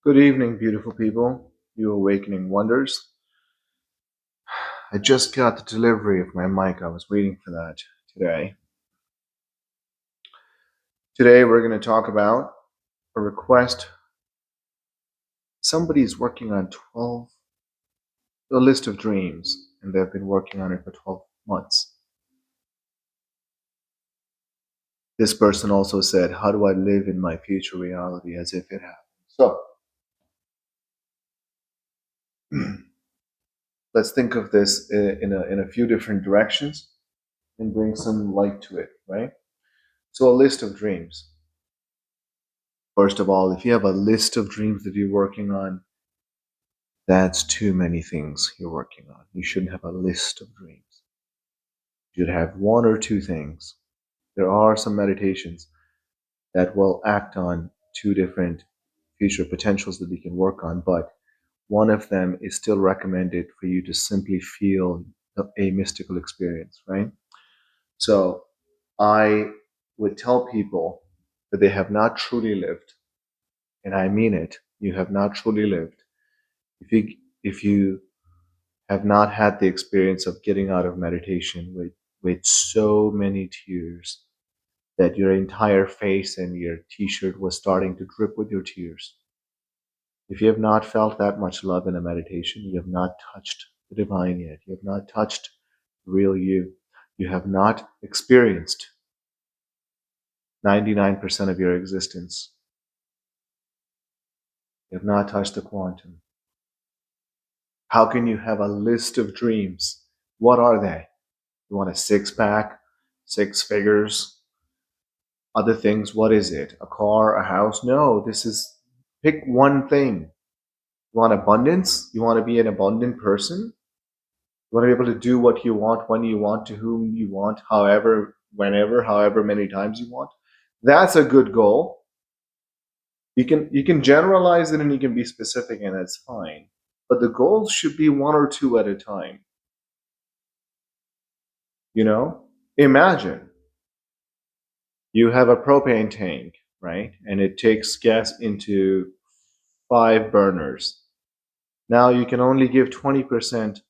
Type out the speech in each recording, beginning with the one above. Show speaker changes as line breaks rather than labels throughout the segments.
Good evening, beautiful people, you awakening wonders. I just got the delivery of my mic. I was waiting for that today. Today we're going to talk about a request. Somebody's working on a list of dreams, and they've been working on it for 12 months. This person also said, how do I live in my future reality as if it happened? So, let's think of this in a few different directions and bring some light to it, right? So a list of dreams. First of all, if you have a list of dreams that you're working on, that's too many things you're working on. You shouldn't have a list of dreams. You should have one or two things. There are some meditations that will act on two different future potentials that you can work on, but one of them is still recommended for you to simply feel a mystical experience, right? So I would tell people that they have not truly lived, and I mean it, you have not truly lived, if you have not had the experience of getting out of meditation with so many tears that your entire face and your t-shirt was starting to drip with your tears. If you have not felt that much love in a meditation, you have not touched the divine yet. You have not touched real you. You have not experienced 99% of your existence. You have not touched the quantum. How can you have a list of dreams? What are they? You want a six-pack, 6 figures, other things? What is it? A car, a house? No, pick one thing. You want abundance? You want to be an abundant person? You want to be able to do what you want, when you want, to whom you want, however, whenever, however many times you want? That's a good goal. You can generalize it and you can be specific, and that's fine. But the goals should be 1 or 2 at a time. You know, imagine you have a propane tank, right? And it takes gas into 5 burners. Now you can only give 20%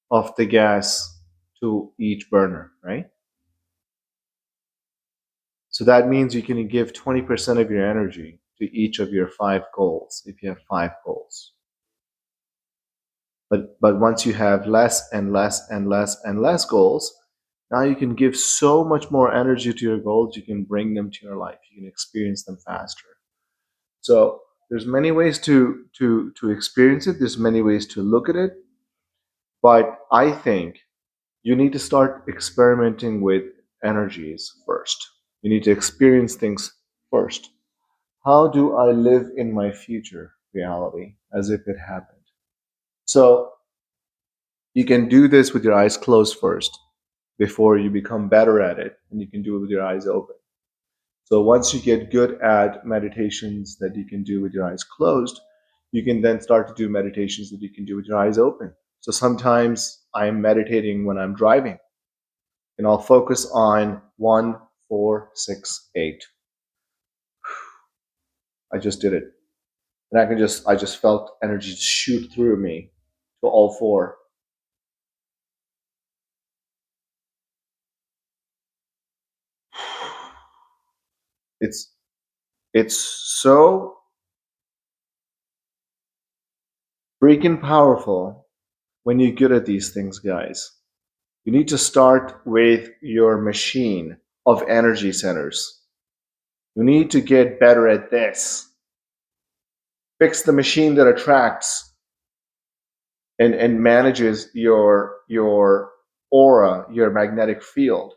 of the gas to each burner, right? So that means you can give 20% of your energy to each of your 5 goals, if you have 5 goals. But once you have less and less and less and less goals, now you can give so much more energy to your goals, you can bring them to your life, you can experience them faster. So there's many ways to experience it, there's many ways to look at it, but I think you need to start experimenting with energies first. You need to experience things first. How do I live in my future reality as if it happened? So you can do this with your eyes closed first before you become better at it, and you can do it with your eyes open. So once you get good at meditations that you can do with your eyes closed, you can then start to do meditations that you can do with your eyes open. So sometimes I'm meditating when I'm driving, and I'll focus on 1, 4, 6, 8. I just did it. And I just felt energy shoot through me to all 4. It's so freaking powerful when you're good at these things, guys. You need to start with your machine of energy centers. You need to get better at this. Fix the machine that attracts and manages your aura, your magnetic field.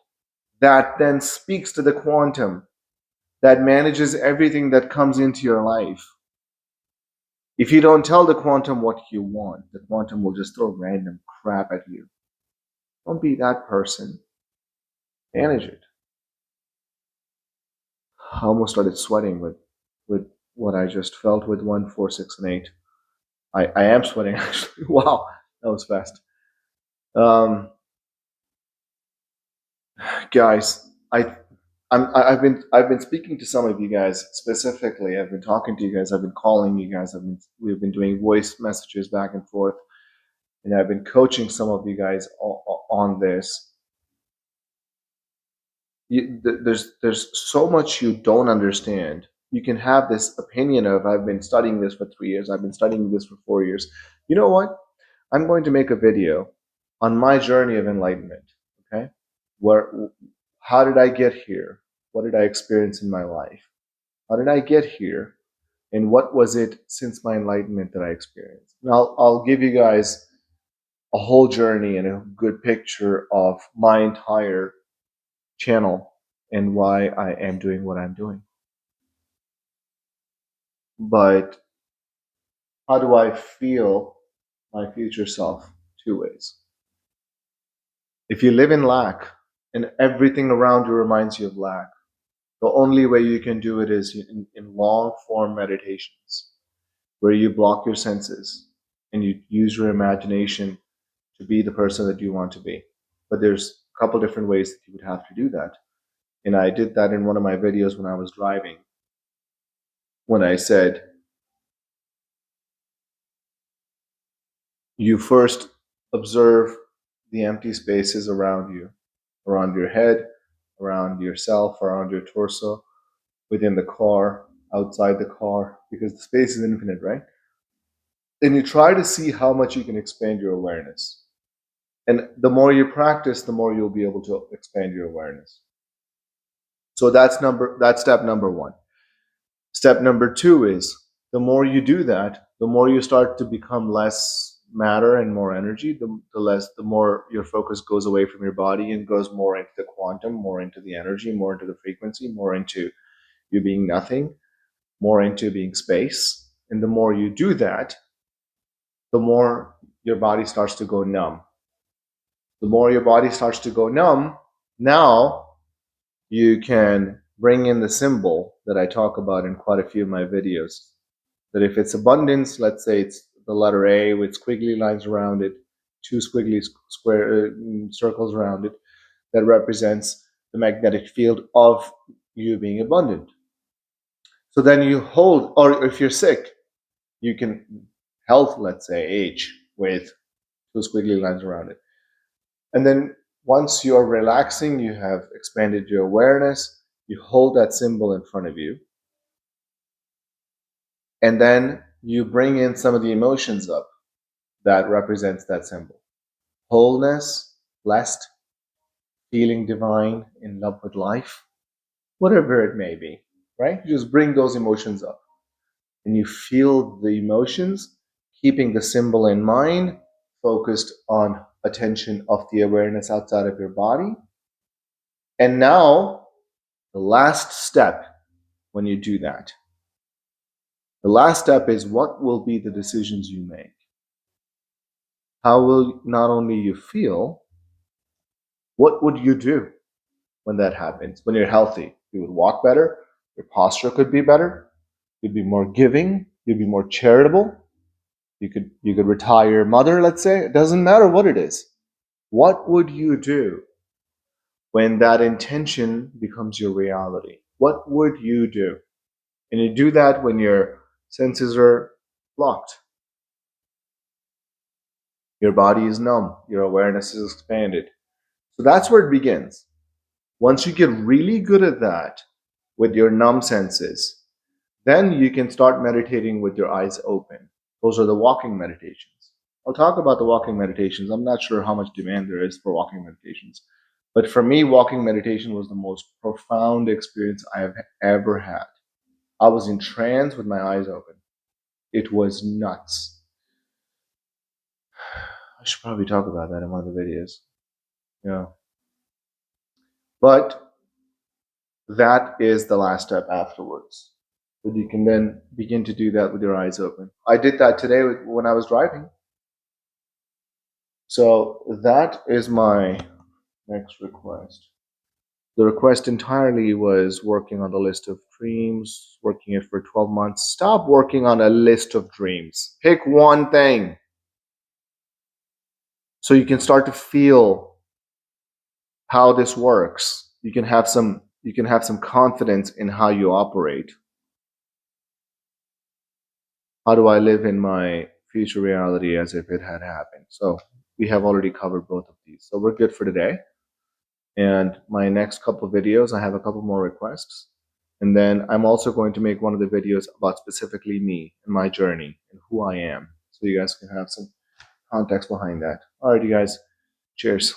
That then speaks to the quantum, that manages everything that comes into your life. If you don't tell the quantum what you want, the quantum will just throw random crap at you. Don't be that person. Manage it. I almost started sweating with what I just felt with 1, 4, 6, and 8. I am sweating actually. Wow, that was fast. Guys, I've been speaking to some of you guys specifically. I've been talking to you guys. I've been calling you guys. We've been doing voice messages back and forth, and I've been coaching some of you guys on this. There's so much you don't understand. You can have this opinion of, I've been studying this for 3 years. I've been studying this for 4 years. You know what? I'm going to make a video on my journey of enlightenment. Okay, how did I get here? What did I experience in my life? How did I get here? And what was it since my enlightenment that I experienced? And I'll give you guys a whole journey and a good picture of my entire channel and why I am doing what I'm doing. But how do I feel my future self? 2 ways. If you live in lack and everything around you reminds you of lack, the only way you can do it is in long form meditations, where you block your senses and you use your imagination to be the person that you want to be. But there's a couple different ways that you would have to do that. And I did that in one of my videos when I was driving, when I said, you first observe the empty spaces around you, around your head, around yourself, around your torso, within the car, outside the car, because the space is infinite, right? And you try to see how much you can expand your awareness. And the more you practice, the more you'll be able to expand your awareness. So that's step number 1. Step number 2 is, the more you do that, the more you start to become less matter and more energy, the more your focus goes away from your body and goes more into the quantum, more into the energy, more into the frequency, more into you being nothing, more into being space. And the more you do that, the more your body starts to go numb. The more your body starts to go numb, now you can bring in the symbol that I talk about in quite a few of my videos. That if it's abundance, let's say it's the letter A with squiggly lines around it, 2 squiggly square circles around it, that represents the magnetic field of you being abundant. So then you hold, or if you're sick, you can health, let's say H with 2 squiggly lines around it. And then once you're relaxing, you have expanded your awareness, you hold that symbol in front of you. And then you bring in some of the emotions up that represents that symbol. Wholeness, blessed, feeling divine, in love with life, whatever it may be, right? You just bring those emotions up. And you feel the emotions, keeping the symbol in mind, focused on attention of the awareness outside of your body. And now, the last step when you do that, the last step is, what will be the decisions you make? How will not only you feel, what would you do when that happens? When you're healthy, you would walk better, your posture could be better, you'd be more giving, you'd be more charitable, you could retire your mother, let's say. It doesn't matter what it is. What would you do when that intention becomes your reality? What would you do? And you do that when your senses are blocked. Your body is numb. Your awareness is expanded. So that's where it begins. Once you get really good at that with your numb senses, then you can start meditating with your eyes open. Those are the walking meditations. I'll talk about the walking meditations. I'm not sure how much demand there is for walking meditations. But for me, walking meditation was the most profound experience I have ever had. I was in trance with my eyes open. It was nuts. I should probably talk about that in one of the videos. Yeah. But that is the last step afterwards. That you can then begin to do that with your eyes open. I did that today when I was driving. So that is my next request. The request entirely was working on the list of dreams, working it for 12 months. Stop working on a list of dreams. Pick one thing so you can start to feel how this works. You you can have some confidence in how you operate. How do I live in my future reality as if it had happened? So we have already covered both of these. So we're good for today. And my next couple of videos, I have a couple more requests. And then I'm also going to make one of the videos about specifically me and my journey and who I am. So you guys can have some context behind that. All right, you guys. Cheers.